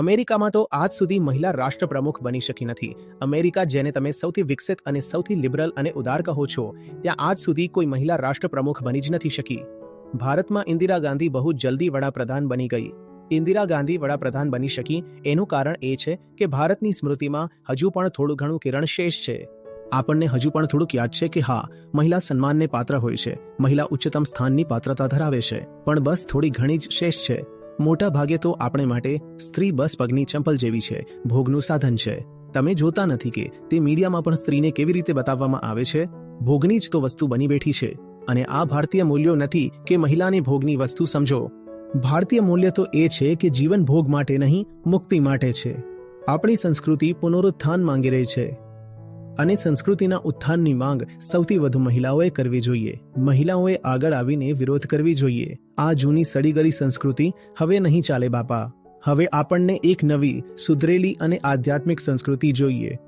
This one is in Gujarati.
અમેરિકામાં તો આજ સુધી મહિલા રાષ્ટ્રપ્રમુખ બની શકી નથી. અમેરિકા, જેને તમે સૌથી વિકસિત અને સૌથી લિબરલ અને ઉદાર કહો છો, ત્યાં આજ સુધી કોઈ મહિલા રાષ્ટ્રપ્રમુખ બની જ નથી શકી. ભારતમાં ઇન્દિરા ગાંધી બહુ જલ્દી વડાપ્રધાન બની ગઈ. ઇન્દિરા ગાંધી વડાપ્રધાન બની શકી એનું કારણ એ છે કે ભારતની સ્મૃતિમાં હજુ પણ થોડું ઘણું કિરણ શેષ છે. આપણને હજુ પણ થોડુંક યાદ છે કે હા, મહિલા સન્માનને પાત્ર હોય છે, મહિલા ઉચ્ચતમ સ્થાનની પાત્રતા ધરાવે છે, પણ બસ થોડી ઘણી જ શેષ છે. મોટા ભાગે તો આપણે માટે સ્ત્રી બસ પગની ચંપલ જેવી છે, ભોગનું સાધન છે. તમે જોતા નથી કે તે મીડિયામાં પણ સ્ત્રીને કેવી રીતે બતાવવામાં આવે છે, ભોગની જ તો વસ્તુ બની બેઠી છે. અને આ ભારતીય મૂલ્યો નથી કે મહિલાને ભોગની વસ્તુ સમજો. ભારતીય મૂલ્ય તો એ છે કે જીવન ભોગ માટે નહીં, મુક્તિ માટે છે. આપણી સંસ્કૃતિ પુનરુત્થાન માંગી રહી છે અને સંસ્કૃતિના ઉત્થાનની માંગ સૌથી વધુ મહિલાઓએ કરવી જોઈએ. મહિલાઓએ આગળ આવીને વિરોધ કરવી જોઈએ. આ જૂની સડી ગળી સંસ્કૃતિ હવે નહીં ચાલે બાપા. હવે આપણને એક નવી, સુધરેલી અને આધ્યાત્મિક સંસ્કૃતિ જોઈએ.